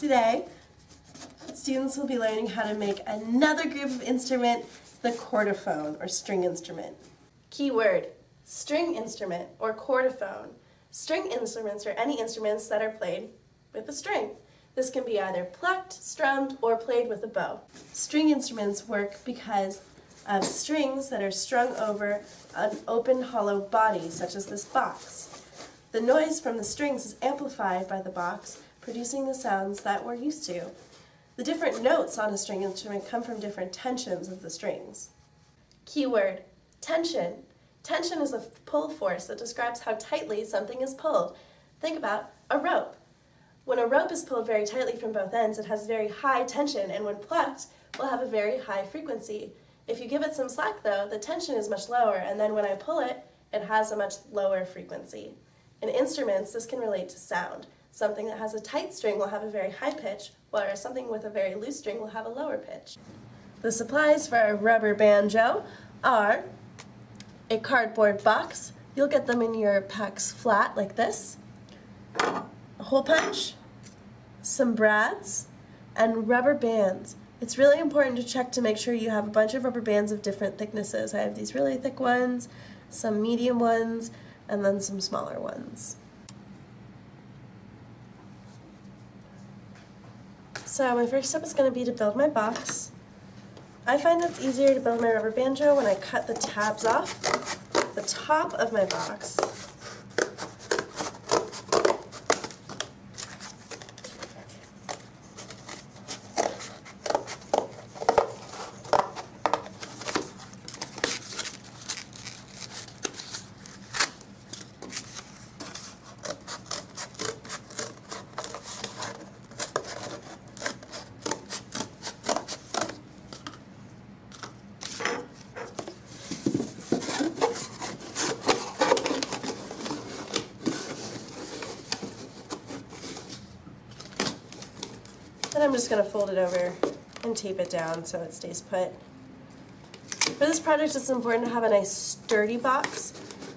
Today, students will be learning how to make another group of instrument, the chordophone or string instrument. Keyword, string instrument or chordophone. String instruments are any instruments that are played with a string. This can be either plucked, strummed, or played with a bow. String instruments work because of strings that are strung over an open hollow body, such as this box. The noise from the strings is amplified by the box, producing the sounds that we're used to. The different notes on a string instrument come from different tensions of the strings. Keyword, tension. Tension is a pull force that describes how tightly something is pulled. Think about a rope. When a rope is pulled very tightly from both ends, it has very high tension, and when plucked, will have a very high frequency. If you give it some slack though, the tension is much lower, and then when I pull it, it has a much lower frequency. In instruments, this can relate to sound. Something that has a tight string will have a very high pitch, whereas something with a very loose string will have a lower pitch. The supplies for a rubber banjo are a cardboard box. You'll get them in your packs flat like this, a hole punch, some brads, and rubber bands. It's really important to check to make sure you have a bunch of rubber bands of different thicknesses. I have these really thick ones, some medium ones, and then some smaller ones. So my first step is going to be to build my box. I find it's easier to build my rubber banjo when I cut the tabs off the top of my box. Then I'm just going to fold it over and tape it down so it stays put. For this project, it's important to have a nice sturdy box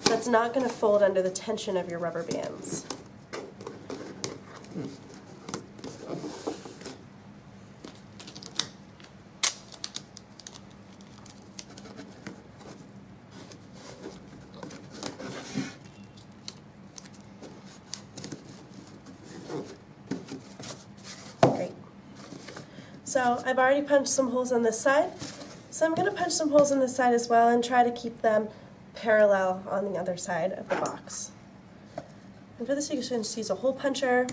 that's not going to fold under the tension of your rubber bands. So I've already punched some holes on this side, so I'm going to punch some holes on this side as well and try to keep them parallel on the other side of the box. And for this you can just use a hole puncher.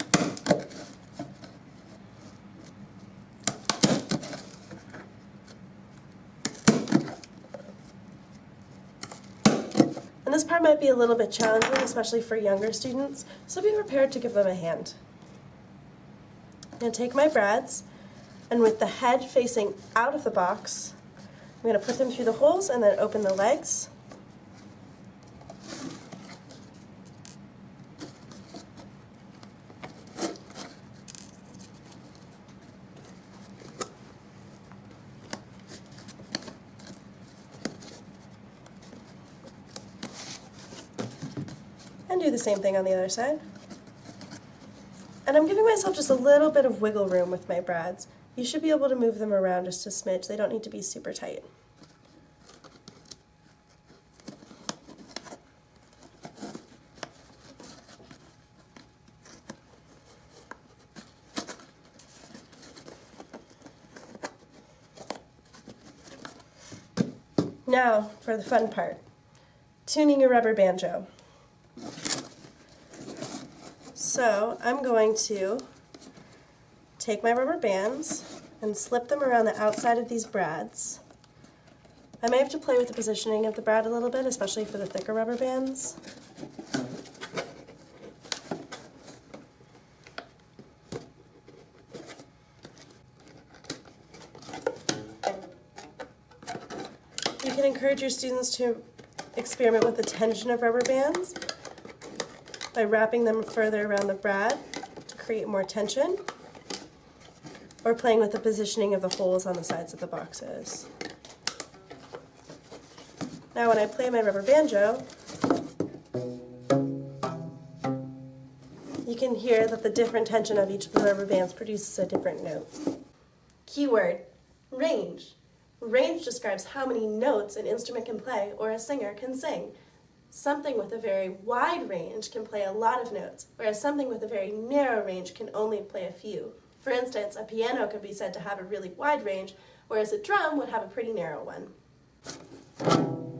And this part might be a little bit challenging, especially for younger students, so be prepared to give them a hand. I'm going to take my brads, and with the head facing out of the box, I'm going to put them through the holes and then open the legs. And do the same thing on the other side. And I'm giving myself just a little bit of wiggle room with my brads. You should be able to move them around just a smidge. They don't need to be super tight. Now for the fun part, tuning your rubber banjo. So I'm going to take my rubber bands and slip them around the outside of these brads. I may have to play with the positioning of the brad a little bit, especially for the thicker rubber bands. You can encourage your students to experiment with the tension of rubber bands by wrapping them further around the brad to create more tension, or playing with the positioning of the holes on the sides of the boxes. Now when I play my rubber banjo, you can hear that the different tension of each of the rubber bands produces a different note. Keyword, range. Range describes how many notes an instrument can play or a singer can sing. Something with a very wide range can play a lot of notes, whereas something with a very narrow range can only play a few. For instance, a piano could be said to have a really wide range, whereas a drum would have a pretty narrow one.